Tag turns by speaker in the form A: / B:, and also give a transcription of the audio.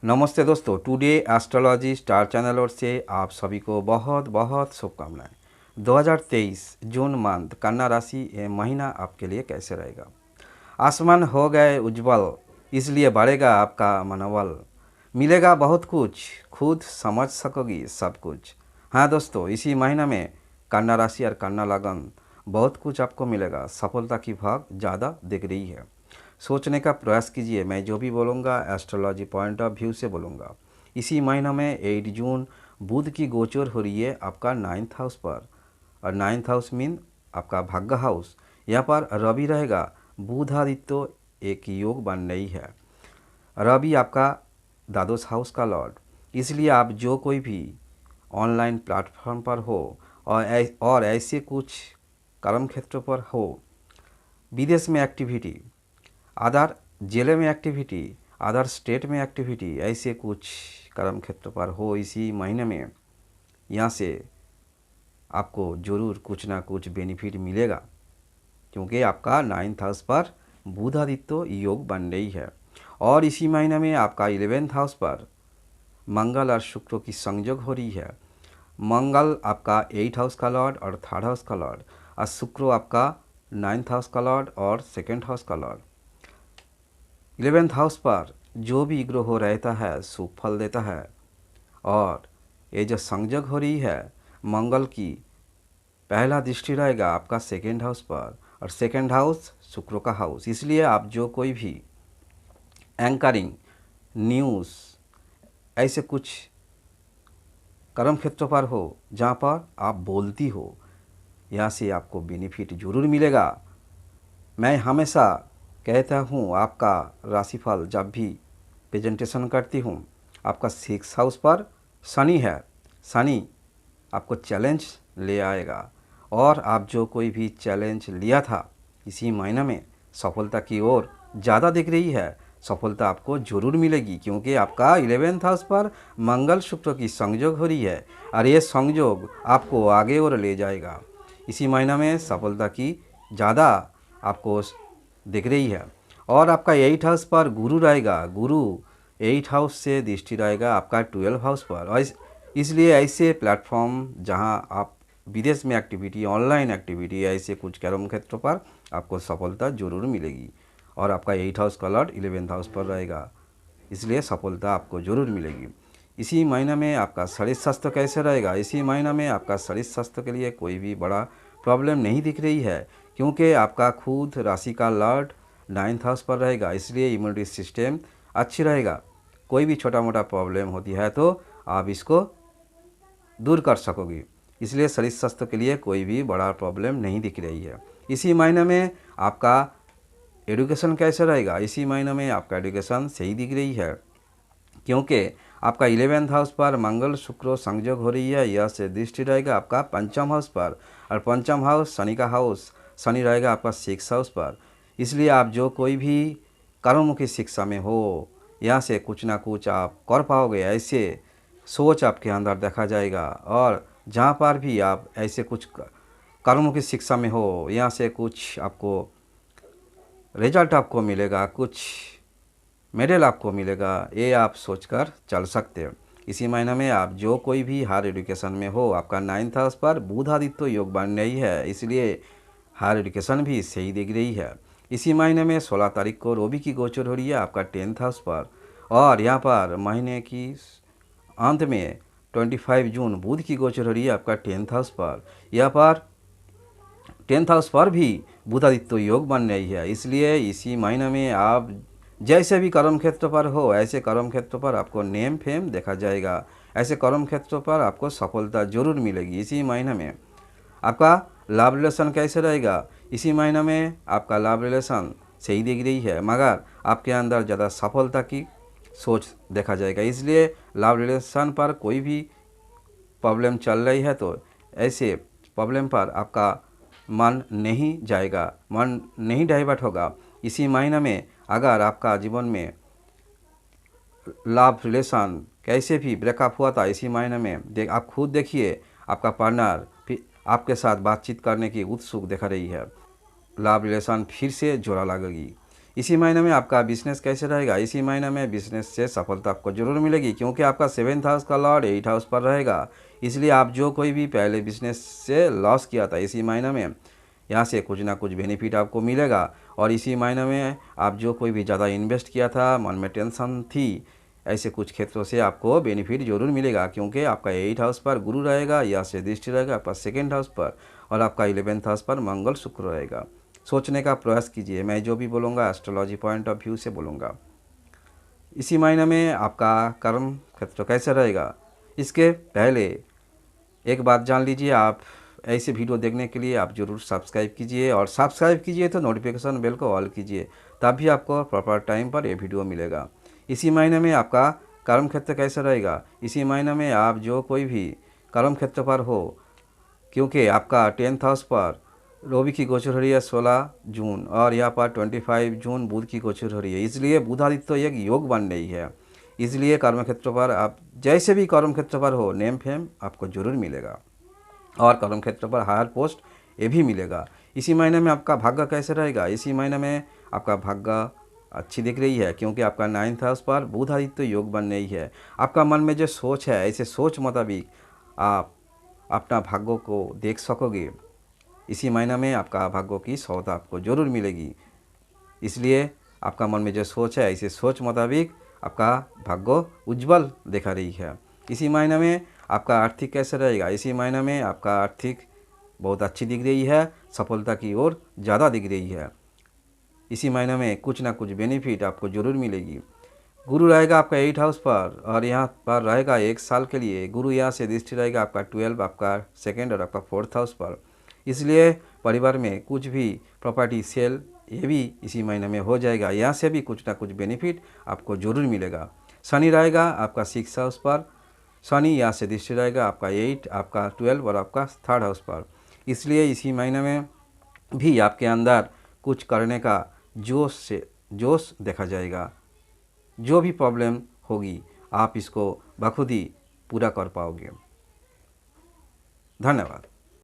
A: नमस्ते दोस्तों, today astrology star channel ओर से आप सभी को बहुत बहुत शुभकामनाएं। 2023 जून मंथ कन्या राशि ये महीना आपके लिए कैसे रहेगा। आसमान हो गए उज्जवल, इसलिए बढ़ेगा आपका मनोबल। मिलेगा बहुत कुछ, खुद समझ सकोगी सब कुछ। हाँ दोस्तों, इसी महीना में कन्या राशि और कन्या लगन बहुत कुछ आपको मिलेगा। सफलता की भाग ज़्यादा दिख रही है। सोचने का प्रयास कीजिए। मैं जो भी बोलूँगा एस्ट्रोलॉजी पॉइंट ऑफ व्यू से बोलूँगा। इसी महीना में 8 जून बुध की गोचर हो रही है आपका 9th हाउस पर, और 9th हाउस मीन आपका भाग्य हाउस। यहाँ पर रवि रहेगा। बुध आदित्य एक योग बन रही है। रवि आपका द्वादश हाउस का लॉर्ड, इसलिए आप जो कोई भी ऑनलाइन प्लेटफॉर्म पर हो और ऐसे कुछ कर्म क्षेत्र पर हो, विदेश में एक्टिविटी, अदर जिले में एक्टिविटी, अदर स्टेट में एक्टिविटी, ऐसे कुछ कर्म क्षेत्र पर हो इसी महीने में, यहाँ से आपको ज़रूर कुछ ना कुछ बेनिफिट मिलेगा, क्योंकि आपका 9th हाउस पर बुध आदित्य योग बन रही है। और इसी महीने में आपका 11th हाउस पर मंगल और शुक्र की संयोग हो रही है। मंगल आपका 8th हाउस का लॉर्ड और 3rd हाउस का लॉर्ड, और शुक्र आपका 9th हाउस का लॉर्ड और 2nd हाउस का लॉर्ड। 11th हाउस पर जो भी ग्रह रहता है शुभ फल देता है। और ये जो संयोग हो रही है मंगल की, पहला दृष्टि रहेगा आपका 2nd हाउस पर, और 2nd हाउस शुक्र का हाउस। इसलिए आप जो कोई भी एंकरिंग, न्यूज़, ऐसे कुछ कर्म क्षेत्र पर हो जहाँ पर आप बोलती हो, यहाँ से आपको बेनिफिट जरूर मिलेगा। मैं हमेशा कहता हूँ आपका राशिफल जब भी प्रेजेंटेशन करती हूँ, आपका 6th हाउस पर शनि है। शनि आपको चैलेंज ले आएगा, और आप जो कोई भी चैलेंज लिया था इसी महीने में सफलता की ओर ज़्यादा दिख रही है। सफलता आपको ज़रूर मिलेगी, क्योंकि आपका 11th हाउस पर मंगल शुक्र की संयोग हो रही है, और ये संयोग आपको आगे और ले जाएगा। इसी महीना में सफलता की ज़्यादा आपको दिख रही है। और आपका 8th हाउस पर गुरु रहेगा। गुरु 8th हाउस से दृष्टि रहेगा आपका 12th हाउस पर, और इसलिए ऐसे प्लेटफॉर्म जहां आप विदेश में एक्टिविटी, ऑनलाइन एक्टिविटी, ऐसे कुछ कर्म क्षेत्र पर आपको सफलता जरूर मिलेगी। और आपका 8th हाउस का लॉर्ड 11th हाउस पर रहेगा, इसलिए सफलता आपको जरूर मिलेगी। इसी महीने में आपका शरीर स्वास्थ्य कैसे रहेगा। इसी महीने में आपका शरीर स्वास्थ्य के लिए कोई भी बड़ा प्रॉब्लम नहीं दिख रही है, क्योंकि आपका खुद राशि का लॉर्ड 9th हाउस पर रहेगा, इसलिए इम्यूनिटी सिस्टम अच्छी रहेगा। कोई भी छोटा मोटा प्रॉब्लम होती है तो आप इसको दूर कर सकोगे, इसलिए शरीर स्वास्थ्य के लिए कोई भी बड़ा प्रॉब्लम नहीं दिख रही है। इसी महीने में आपका एजुकेशन कैसे रहेगा। इसी महीने में आपका एजुकेशन सही दिख रही है, क्योंकि आपका 11th हाउस पर मंगल शुक्र संयोग हो रही है। यह से दृष्टि रहेगा आपका 5th हाउस पर, और 5th हाउस शनि का हाउस। शनि रहेगा आपका 6th हाउस पर, इसलिए आप जो कोई भी कर्ममुखी शिक्षा में हो, यहाँ से कुछ ना कुछ आप कर पाओगे, ऐसे सोच आपके अंदर देखा जाएगा। और जहाँ पर भी आप ऐसे कुछ कर्ममुखी शिक्षा में हो, यहाँ से कुछ आपको रिजल्ट आपको मिलेगा, कुछ मेडल आपको मिलेगा, ये आप सोचकर चल सकते हो। इसी महीने में आप जो कोई भी हायर एजुकेशन में हो, आपका 9th हाउस पर बुध आदित्य योग बन रही है, इसलिए हायर एजुकेशन भी सही दिख रही है। इसी महीने में 16 तारीख को रवि की गोचर हो रही है आपका 10th हाउस पर, और यहाँ पर महीने की अंत में 25 जून बुध की गोचर हो रही है आपका 10th हाउस पर। यहाँ पर 10th हाउस पर भी बुध आदित्य योग बन रही है, इसलिए इसी महीने में आप जैसे भी कर्म क्षेत्र पर हो, ऐसे कर्म क्षेत्र पर आपको नेम फेम देखा जाएगा। ऐसे कर्म क्षेत्र पर आपको सफलता जरूर मिलेगी। इसी महीने में आपका लव रिलेशन कैसे रहेगा। इसी महीने में आपका लव रिलेशन सही दिख रही है, मगर आपके अंदर ज़्यादा सफलता की सोच देखा जाएगा, इसलिए लव रिलेशन पर कोई भी प्रॉब्लम चल रही है तो ऐसे प्रॉब्लम पर आपका मन नहीं जाएगा, मन नहीं डाइवर्ट होगा। इसी महीने में अगर आपका जीवन में लव रिलेशन कैसे भी ब्रेकअप हुआ था, इसी महीने में आप खुद देखिए आपका पार्टनर फिर आपके साथ बातचीत करने की उत्सुक दिखा रही है, लव रिलेशन फिर से जोड़ा लगेगी। इसी महीने में आपका बिजनेस कैसे रहेगा? इसी महीने में बिजनेस से सफलता आपको जरूर मिलेगी, क्योंकि आपका 7th हाउस का लॉर्ड 8th हाउस पर रहेगा। इसलिए आप जो कोई भी पहले बिजनेस से लॉस किया था, इसी महीने में यहाँ से कुछ ना कुछ बेनिफिट आपको मिलेगा। और इसी महीने में आप जो कोई भी ज़्यादा इन्वेस्ट किया था, मन में टेंशन थी, ऐसे कुछ क्षेत्रों से आपको बेनिफिट जरूर मिलेगा, क्योंकि आपका 8th हाउस पर गुरु रहेगा, यहाँ से दृष्टि रहेगा आपका 2nd हाउस पर, और आपका 11th हाउस पर मंगल शुक्र रहेगा। सोचने का प्रयास कीजिए, मैं जो भी बोलूँगा एस्ट्रोलॉजी पॉइंट ऑफ व्यू से बोलूँगा। इसी महीने में आपका कर्म क्षेत्र कैसे रहेगा, इसके पहले एक बात जान लीजिए। आप ऐसे वीडियो देखने के लिए आप ज़रूर सब्सक्राइब कीजिए, और सब्सक्राइब कीजिए तो नोटिफिकेशन बेल को ऑल कीजिए, तभी आपको प्रॉपर टाइम पर ये वीडियो मिलेगा। इसी महीने में आपका कर्म क्षेत्र कैसे रहेगा? इसी महीने में आप जो कोई भी कर्म क्षेत्र पर हो, क्योंकि आपका 10th हाउस पर रवि की गोचर हो रही है 16 जून, और यहाँ पर 25 जून बुध की गोचर हो रही है, इसलिए बुधादित्य एक योग बन रही है। इसलिए कर्म क्षेत्र पर आप जैसे भी कर्म क्षेत्र पर हो, नेम फेम आपको जरूर मिलेगा, और कर्म क्षेत्र पर हायर पोस्ट ये भी मिलेगा। इसी महीने में आपका भाग्य कैसे रहेगा? इसी महीने में आपका भाग्य अच्छी दिख रही है, क्योंकि आपका 9th हाउस पर बुधादित्य योग बन रही है। आपका मन में जो सोच है, ऐसे सोच मुताबिक आप अपना भाग्य को देख सकोगे। इसी महीने में आपका भाग्य की सौदा आपको जरूर मिलेगी, इसलिए आपका मन में जो सोच है, ऐसे सोच मुताबिक आपका भाग्य उज्जवल दिखा रही है। इसी महीने में आपका आर्थिक कैसे रहेगा? इसी महीने में आपका आर्थिक बहुत अच्छी दिख रही है, सफलता की ओर ज़्यादा दिख रही है। इसी महीने में कुछ ना कुछ बेनिफिट आपको जरूर मिलेगी। गुरु रहेगा आपका 8th हाउस पर, और यहाँ पर रहेगा 1 साल के लिए। गुरु यहाँ से दृष्टि रहेगा आपका 12, आपका 2nd और आपका 4th हाउस पर। इसलिए परिवार में कुछ भी प्रॉपर्टी सेल ये भी इसी महीने में हो जाएगा, यहाँ से भी कुछ ना कुछ बेनिफिट आपको जरूर मिलेगा। शनि रहेगा आपका 6th हाउस पर। शनि यहाँ से दृष्टि रहेगा आपका 8, आपका 12 और आपका 3rd हाउस पर। इसलिए इसी महीने में भी आपके अंदर कुछ करने का जोश देखा जाएगा। जो भी प्रॉब्लम होगी आप इसको बखुद ही पूरा कर पाओगे। धन्यवाद।